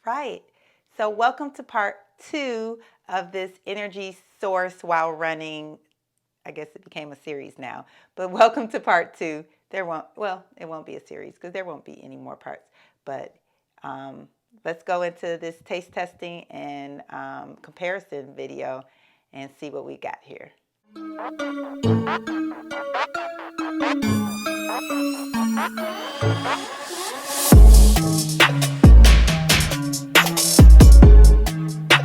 Right. So welcome to part 2 of this energy source while running. I guess it became a series now, but welcome to part 2. It won't be a series because there won't be any more parts. But let's go into this taste testing and comparison video and see what we got here.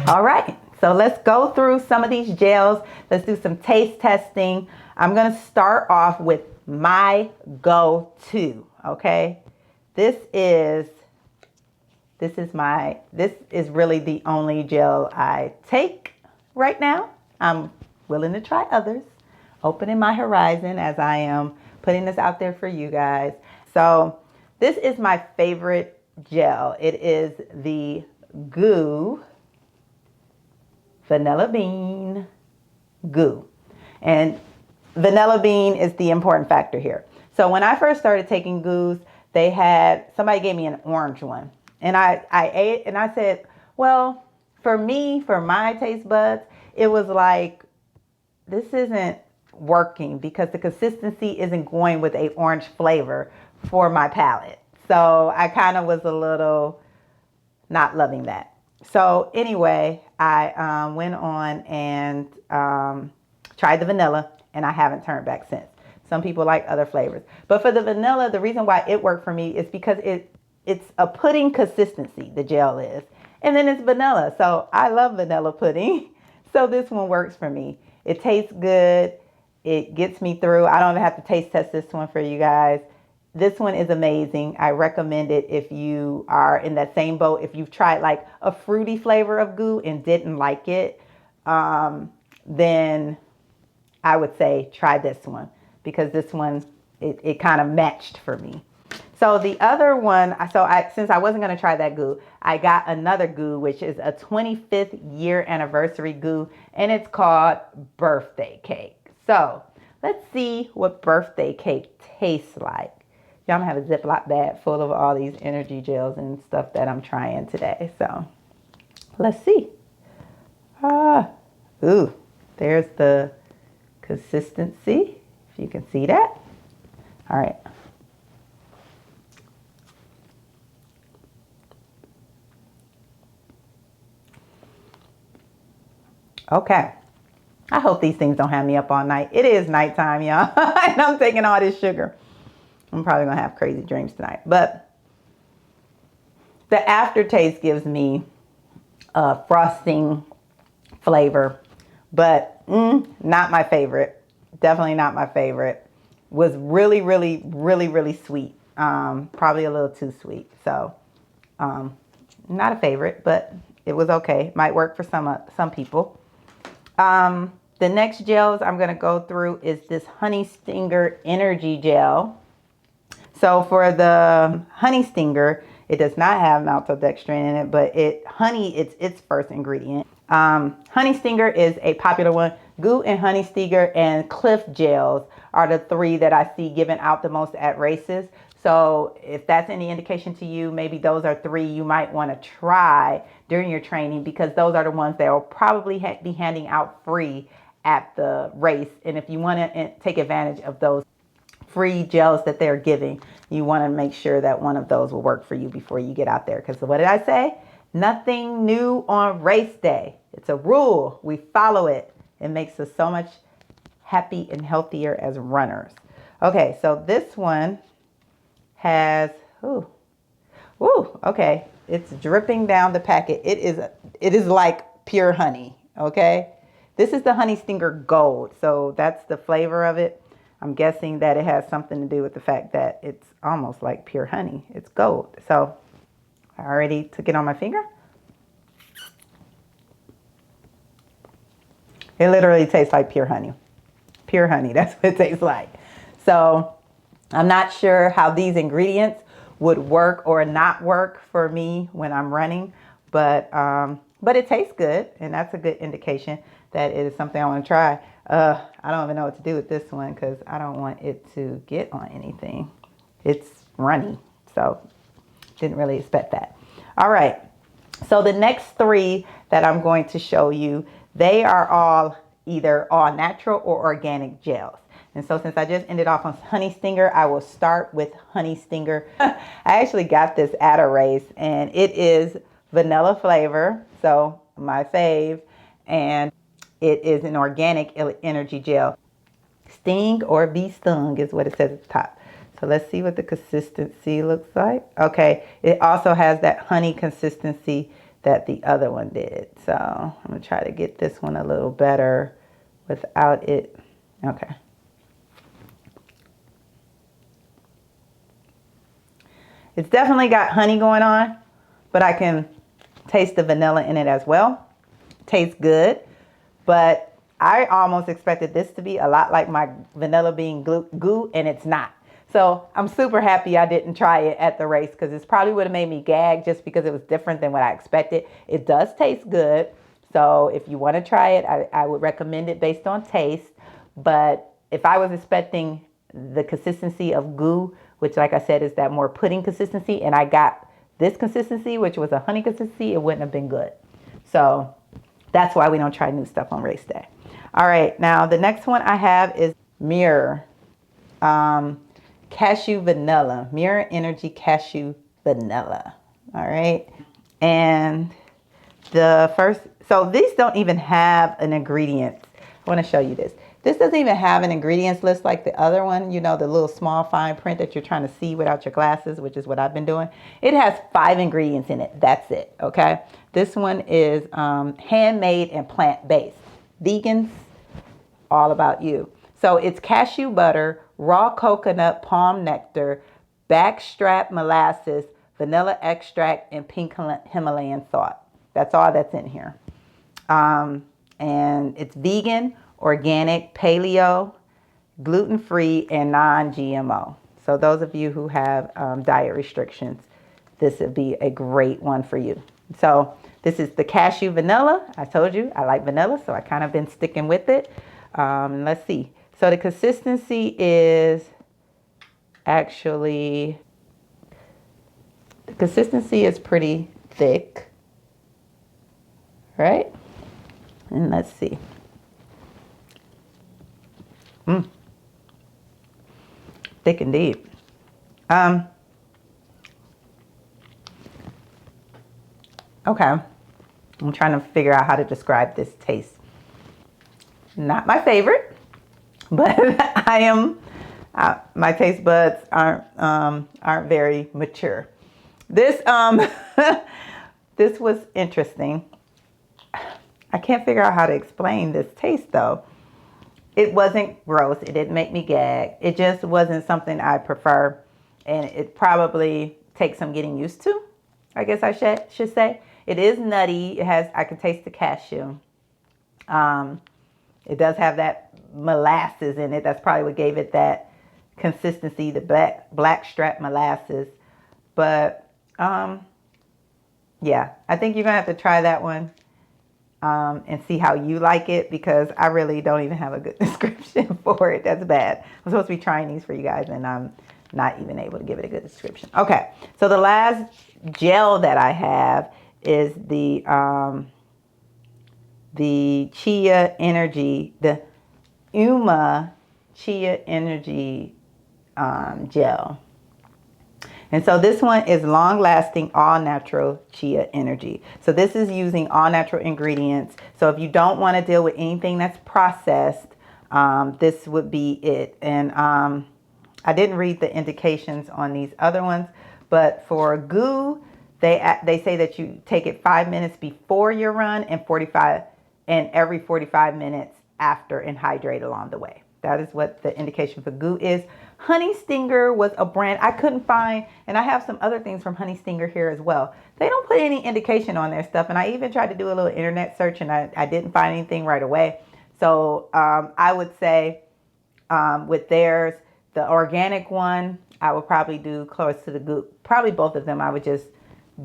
All right, so let's go through some of these gels. Let's do some taste testing. I'm gonna start off with my go-to, okay? This is really the only gel I take right now. I'm willing to try others, opening my horizon as I am putting this out there for you guys. So this is my favorite gel. It is the Goo Vanilla Bean Goo. And vanilla bean is the important factor here. So when I first started taking Goos, somebody gave me an orange one. And I ate and I said, well, for me, for my taste buds, it was like, this isn't working because the consistency isn't going with a orange flavor for my palate. So I kind of was a little not loving that. So anyway, I went on and tried the vanilla, and I haven't turned back since. Some people like other flavors. But for the vanilla, the reason why it worked for me is because it's a pudding consistency, the gel is. And then it's vanilla. So I love vanilla pudding. So this one works for me. It tastes good. It gets me through. I don't even have to taste test this one for you guys. This one is amazing. I recommend it if you are in that same boat. If you've tried like a fruity flavor of Goo and didn't like it, then I would say try this one because this one, it kind of matched for me. So the other one, since I wasn't going to try that Goo, I got another Goo, which is a 25th year anniversary Goo, and it's called Birthday Cake. So let's see what birthday cake tastes like. Y'all have a Ziploc bag full of all these energy gels and stuff that I'm trying today. So let's see. Ooh, there's the consistency, if you can see that. All right. Okay. I hope these things don't have me up all night. It is nighttime, y'all, and I'm taking all this sugar. I'm probably gonna have crazy dreams tonight. But the aftertaste gives me a frosting flavor, but not my favorite. Definitely not my favorite. Was really, really, really, really sweet. Probably a little too sweet. So not a favorite, but it was okay. Might work for some people. The next gels I'm gonna go through is this Honey Stinger Energy Gel. So for the Honey Stinger, it does not have maltodextrin in it, but honey is its first ingredient. Honey Stinger is a popular one. Goo and Honey Stinger and Cliff gels are the three that I see given out the most at races. So if that's any indication to you, maybe those are three you might want to try during your training because those are the ones that will probably be handing out free at the race. And if you want to take advantage of those free gels that they're giving, you want to make sure that one of those will work for you before you get out there. Because what did I say? Nothing new on race day. It's a rule. We follow it. It makes us so much happy and healthier as runners. Okay, so this one has, okay. It's dripping down the packet. It is like pure honey, okay? This is the Honey Stinger Gold. So that's the flavor of it. I'm guessing that it has something to do with the fact that it's almost like pure honey. It's gold. So I already took it on my finger. It literally tastes like pure honey. Pure honey, that's what it tastes like. So I'm not sure how these ingredients would work or not work for me when I'm running, but it tastes good, and that's a good indication that it is something I want to try. I don't even know what to do with this one because I don't want it to get on anything. It's runny, so didn't really expect that. All right, So the next three that I'm going to show you, they are all either all natural or organic gels. And so since I just ended off on Honey Stinger, I will start with Honey Stinger. I actually got this at a race and it is vanilla flavor, so my fave, and it is an organic energy gel. Sting or be stung is what it says at the top. So let's see what the consistency looks like. Okay, it also has that honey consistency that the other one did. So I'm gonna try to get this one a little better without it. Okay. It's definitely got honey going on, but I can taste the vanilla in it as well. Tastes good, but I almost expected this to be a lot like my vanilla bean goo, and it's not. So I'm super happy I didn't try it at the race because this probably would have made me gag just because it was different than what I expected. It does taste good. So if you want to try it, I would recommend it based on taste. But if I was expecting the consistency of goo, which like I said is that more pudding consistency, and I got this consistency, which was a honey consistency, it wouldn't have been good. So that's why we don't try new stuff on race day. All right, now the next one I have is Mirror Cashew Vanilla. Mirror Energy Cashew Vanilla. All right, and the first, so these don't even have an ingredients. I want to show you this. This doesn't even have an ingredients list like the other one, you know, the little small fine print that you're trying to see without your glasses, which is what I've been doing. It has 5 ingredients in it. That's it. Okay. This one is handmade and plant-based. Vegans, all about you. So it's cashew butter, raw coconut palm nectar, backstrap molasses, vanilla extract, and pink Himalayan salt. That's all that's in here. And it's vegan, organic, paleo, gluten-free, and non-GMO. So those of you who have diet restrictions, this would be a great one for you. So this is the cashew vanilla. I told you I like vanilla, so I kind of been sticking with it. Let's see. So the consistency is actually, the consistency is pretty thick, right? And let's see. Thick indeed. Okay. I'm trying to figure out how to describe this taste. Not my favorite, but I am, my taste buds aren't very mature. This, this was interesting. I can't figure out how to explain this taste though. It wasn't gross. It didn't make me gag. It just wasn't something I prefer. And it probably takes some getting used to, I guess I should say. It is nutty. It has, I can taste the cashew. It does have that molasses in it. That's probably what gave it that consistency, the black strap molasses. But yeah, I think you're gonna have to try that one and see how you like it, because I really don't even have a good description for it. That's bad. I'm supposed to be trying these for you guys and I'm not even able to give it a good description. Okay, so the last gel that I have is the Chia Energy, the Chia Energy gel. And so this one is long-lasting, all-natural Chia Energy. So this is using all-natural ingredients. So if you don't want to deal with anything that's processed, this would be it. And I didn't read the indications on these other ones, but for goo, they say that you take it 5 minutes before your run and every 45 minutes after, and hydrate along the way. That is what the indication for goo is. Honey Stinger was a brand I couldn't find, and I have some other things from Honey Stinger here as well. They don't put any indication on their stuff, and I even tried to do a little internet search, and I didn't find anything right away. So I would say with theirs, the organic one, I would probably do close to the goo. Probably both of them, I would just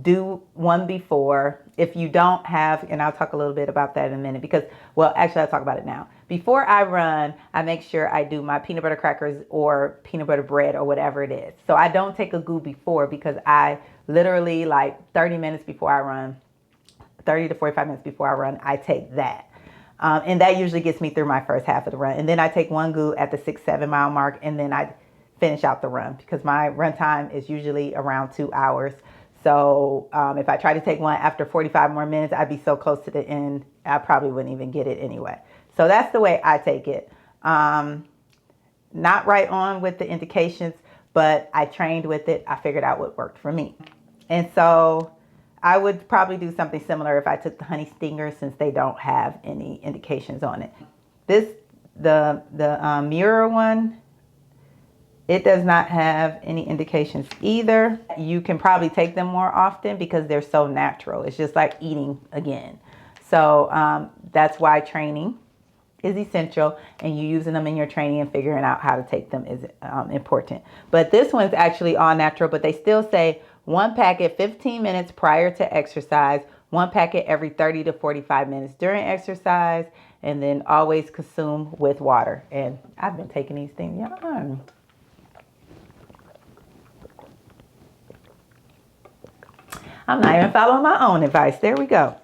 do one before. If you don't have, and I'll talk a little bit about that in a minute, because, well, actually I'll talk about it now. Before I run, I make sure I do my peanut butter crackers or peanut butter bread or whatever it is. So I don't take a goo before, because I literally, like 30 minutes before I run, 30 to 45 minutes before I run, I take that. And that usually gets me through my first half of the run. And then I take one goo at the 6-7 mile mark, and then I finish out the run because my run time is usually around 2 hours. So if I try to take one after 45 more minutes, I'd be so close to the end, I probably wouldn't even get it anyway. So that's the way I take it. Not right on with the indications, but I trained with it. I figured out what worked for me. And so I would probably do something similar if I took the honey stinger, since they don't have any indications on it. The Mirror one, it does not have any indications either. You can probably take them more often because they're so natural. It's just like eating again. So that's why training is essential, and you using them in your training and figuring out how to take them is important. But this one's actually all natural, but they still say 1 packet 15 minutes prior to exercise, 1 packet every 30 to 45 minutes during exercise, and then always consume with water. And I've been taking these things. Yeah. I'm not even following my own advice. There we go.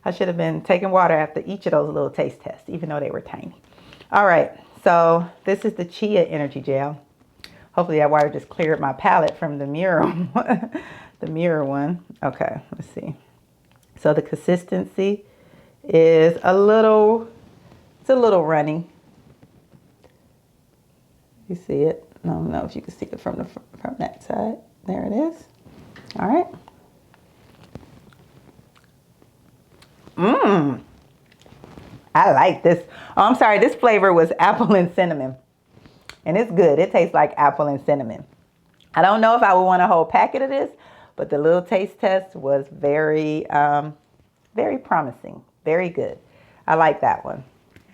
I should have been taking water after each of those little taste tests, even though they were tiny. All right, so this is the Chia Energy Gel. Hopefully that water just cleared my palate from the Mirror, the Mirror one. Okay, let's see. So the consistency is it's a little runny. You see it? I don't know if you can see it from that side. There it is. All right. I like this. Oh, I'm sorry. This flavor was apple and cinnamon. And it's good. It tastes like apple and cinnamon. I don't know if I would want a whole packet of this, but the little taste test was very, very promising. Very good. I like that one.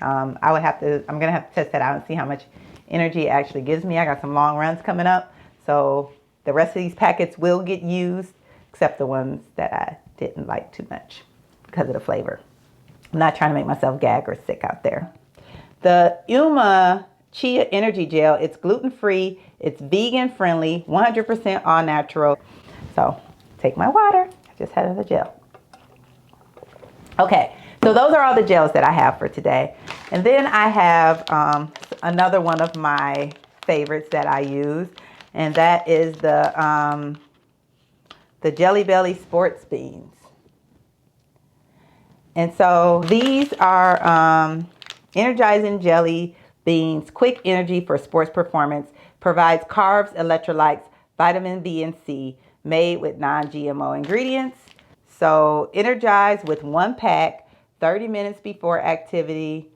I'm going to have to test that out and see how much energy it actually gives me. I got some long runs coming up. So the rest of these packets will get used, except the ones that I didn't like too much because of the flavor. I'm not trying to make myself gag or sick out there. The Uma Chia Energy Gel, it's gluten-free, it's vegan-friendly, 100% all natural. So take my water. I just had another gel. Okay, so those are all the gels that I have for today. And then I have another one of my favorites that I use, and that is the Jelly Belly Sports Beans. And so these are energizing jelly beans, quick energy for sports performance, provides carbs, electrolytes, vitamin B and C, made with non-GMO ingredients. So energize with 1 pack, 30 minutes before activity.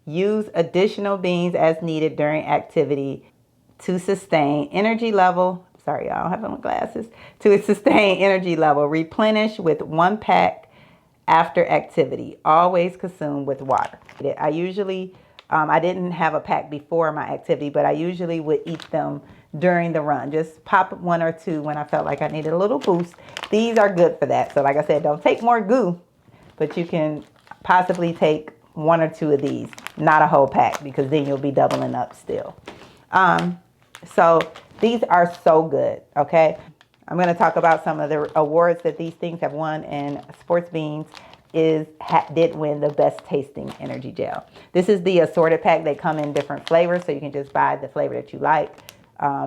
Use additional beans as needed during activity to sustain energy level. Sorry, I don't have on glasses. To sustain energy level. Replenish with 1 pack after activity. Always consume with water. I usually, I didn't have a pack before my activity, but I usually would eat them during the run. Just pop 1 or 2 when I felt like I needed a little boost. These are good for that. So like I said, don't take more goo, but you can possibly take 1 or 2 of these, not a whole pack, because then you'll be doubling up still. So these are so good, okay? I'm going to talk about some of the awards that these things have won, and Sports Beans did win the best tasting energy gel. This is the assorted pack. They come in different flavors, so you can just buy the flavor that you like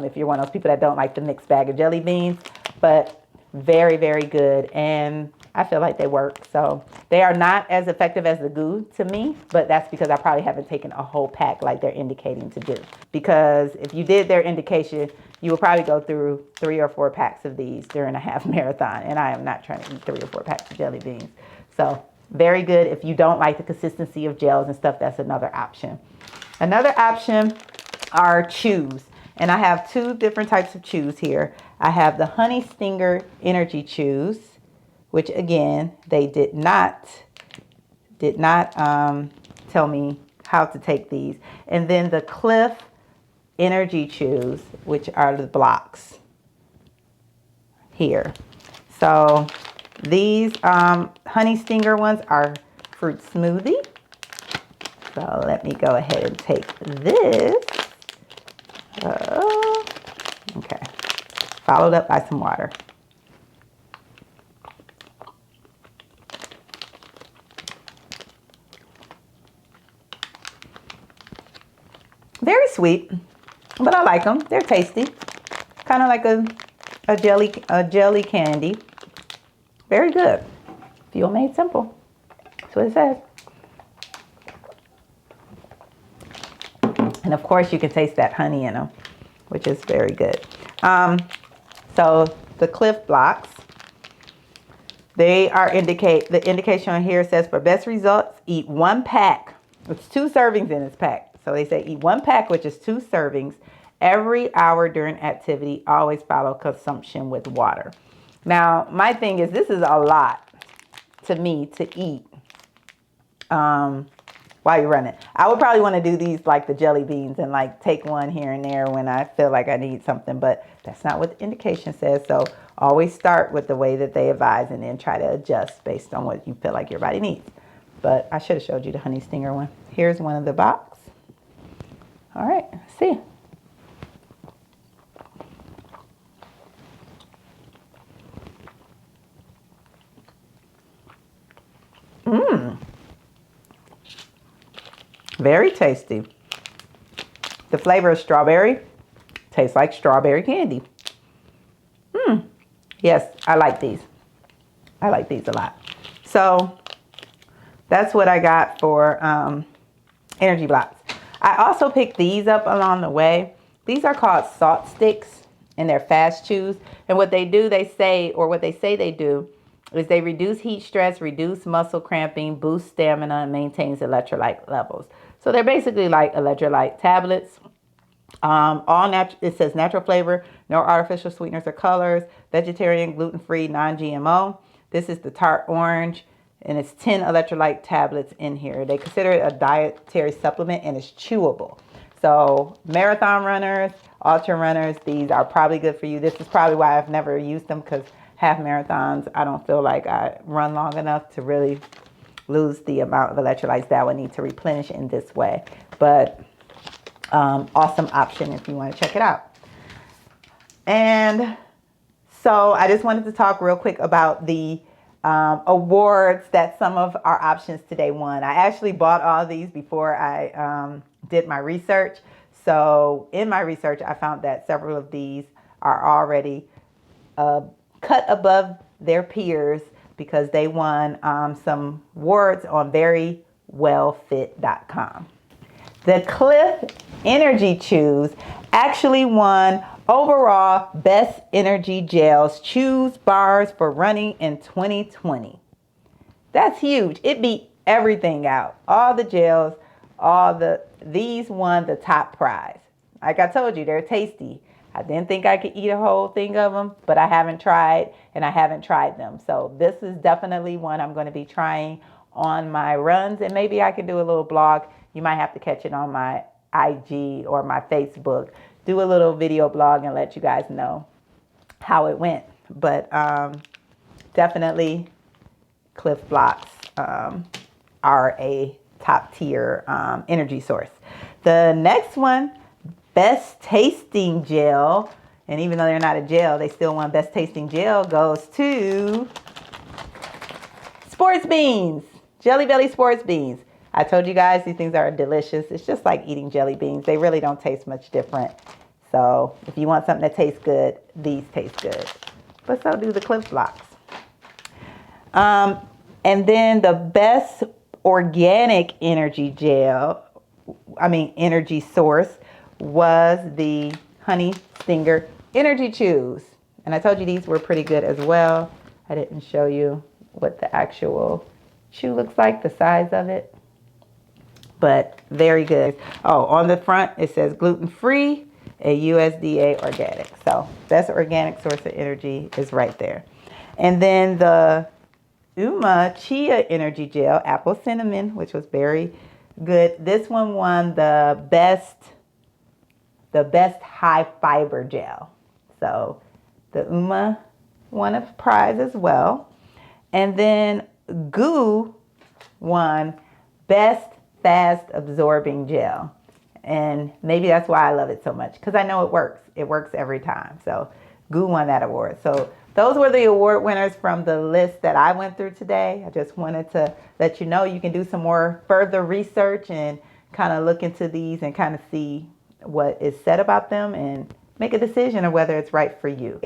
if you're one of those people that don't like the mixed bag of jelly beans. But very, very good, and I feel like they work. So they are not as effective as the goo to me, but that's because I probably haven't taken a whole pack like they're indicating to do. Because if you did their indication, you will probably go through 3 or 4 packs of these during a half marathon, and I am not trying to eat 3 or 4 packs of jelly beans. So very good. If you don't like the consistency of gels and stuff, that's another option. Another option are chews, and I have 2 different types of chews here. I have the Honey Stinger Energy Chews, which again, they did not tell me how to take these. And then the Cliff Energy Chews, which are the blocks here. So these Honey Stinger ones are fruit smoothie. So let me go ahead and take this. Okay, followed up by some water. Very sweet, but I like them. They're tasty. Kind of like a jelly candy. Very good. Fuel made simple. That's what it says. And of course you can taste that honey in them, which is very good. So the Cliff Blocks, they are the indication on here says for best results, eat 1 pack. It's 2 servings in this pack. So they say eat 1 pack, which is 2 servings every hour during activity. Always follow consumption with water. Now, my thing is, this is a lot to me to eat while you're running. I would probably want to do these like the jelly beans and like take one here and there when I feel like I need something, but that's not what the indication says. So always start with the way that they advise and then try to adjust based on what you feel like your body needs. But I should have showed you the honey stinger one. Here's one of the box. All right, let's see. Very tasty. The flavor is strawberry. Tastes like strawberry candy. Yes, I like these. I like these a lot. So that's what I got for energy blocks. I also picked these up along the way. These are called salt sticks and they're fast chews. And what they do, they say they do is they reduce heat stress, reduce muscle cramping, boost stamina, and maintains electrolyte levels. So they're basically like electrolyte tablets. It says natural flavor, no artificial sweeteners or colors, vegetarian, gluten-free, non-GMO. This is the tart orange, and it's 10 electrolyte tablets in here. They consider it a dietary supplement, and it's chewable. So marathon runners, ultra runners, these are probably good for you. This is probably why I've never used them, because half marathons, I don't feel like I run long enough to really lose the amount of electrolytes that I would need to replenish in this way. But awesome option if you want to check it out. And so I just wanted to talk real quick about the awards that some of our options today won. I actually bought all of these before I did my research. So in my research, I found that several of these are already cut above their peers because they won some awards on verywellfit.com. The Cliff Energy Chews actually won overall Best Energy Gels Chews Bars for running in 2020. That's huge. It beat everything out. All the gels, these won the top prize. Like I told you, they're tasty. I didn't think I could eat a whole thing of them, but I haven't tried, and I haven't tried them. So this is definitely one I'm going to be trying on my runs, and maybe I can do a little blog. You might have to catch it on my IG or my Facebook. Do a little video blog and let you guys know how it went. But definitely Cliff Blocks are a top tier energy source. The next one, Best Tasting Gel, and even though they're not a gel, they still won Best Tasting Gel, goes to Sports Beans, Jelly Belly Sports Beans. I told you guys these things are delicious. It's just like eating jelly beans. They really don't taste much different. So if you want something that tastes good, these taste good. But so do the Cliff Blocks. And then the best organic energy energy source was the Honey Stinger Energy Chews. And I told you these were pretty good as well. I didn't show you what the actual chew looks like, the size of it. But very good. Oh, on the front it says gluten-free, a USDA organic. So best organic source of energy is right there. And then the Chia Energy Gel, apple cinnamon, which was very good. This one won the best high fiber gel. So the won a prize as well. And then Goo won best fast absorbing gel. And maybe that's why I love it so much, because I know it works. It works every time. So Goo won that award. So those were the award winners from the list that I went through today. I just wanted to let you know you can do some more further research and kind of look into these and kind of see what is said about them and make a decision of whether it's right for you.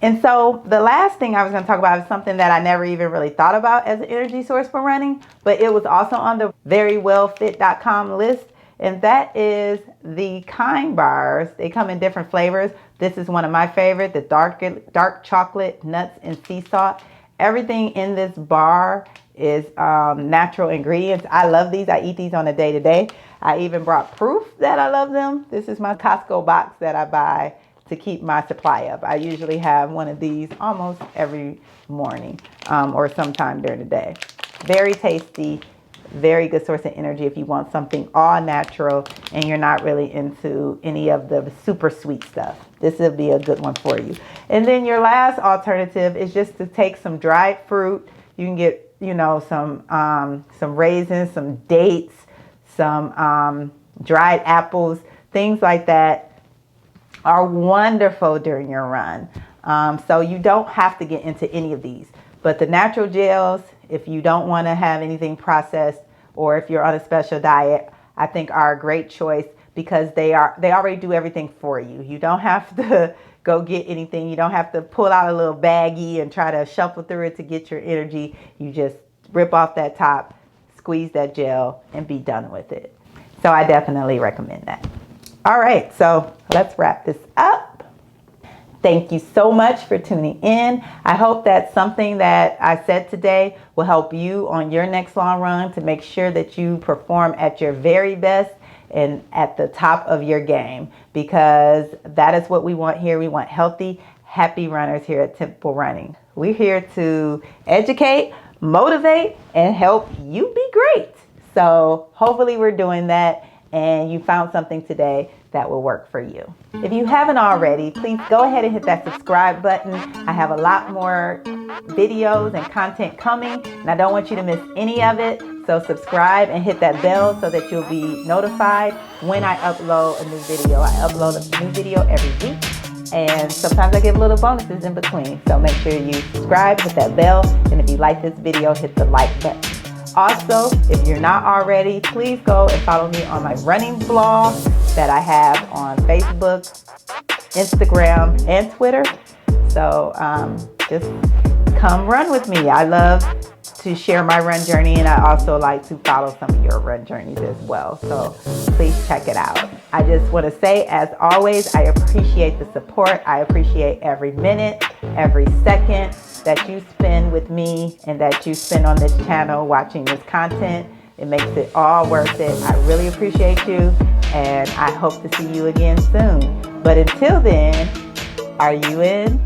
And so the last thing I was going to talk about is something that I never even really thought about as an energy source for running, but it was also on the verywellfit.com list. And that is the Kind bars. They come in different flavors. This is one of my favorite, the dark chocolate, nuts, and sea salt. Everything in this bar is natural ingredients. I love these. I eat these on a day-to-day. I even brought proof that I love them. This is my Costco box that I buy to keep my supply up. I usually have one of these almost every morning or sometime during the day. Very tasty, very good source of energy if you want something all natural and you're not really into any of the super sweet stuff. This will be a good one for you. And then your last alternative is just to take some dried fruit. You can get, you know, some raisins, some dates, some dried apples, things like that are wonderful during your run. So you don't have to get into any of these. But the natural gels, if you don't want to have anything processed or if you're on a special diet, I think are a great choice because they already do everything for you. You don't have to go get anything. You don't have to pull out a little baggie and try to shuffle through it to get your energy. You just rip off that top, squeeze that gel, and be done with it. So I definitely recommend that. All right, so let's wrap this up. Thank you so much for tuning in. I hope that something that I said today will help you on your next long run to make sure that you perform at your very best and at the top of your game, because that is what we want here. We want healthy, happy runners here at Temple Running. We're here to educate, motivate, and help you be great. So hopefully we're doing that and you found something today that will work for you. If you haven't already, please go ahead and hit that subscribe button. I have a lot more videos and content coming, and I don't want you to miss any of it. So subscribe and hit that bell so that you'll be notified when I upload a new video. I upload a new video every week, and sometimes I give little bonuses in between. So make sure you subscribe, hit that bell, and if you like this video, hit the like button. Also, if you're not already, please go and follow me on my running blog that I have on Facebook, Instagram, and Twitter. So just come run with me. I love to share my run journey, and I also like to follow some of your run journeys as well. So please check it out. I just want to say, as always, I appreciate the support. I appreciate every minute, every second that you spend with me and that you spend on this channel watching this content. It makes it all worth it. I really appreciate you, and I hope to see you again soon. But until then, are you in?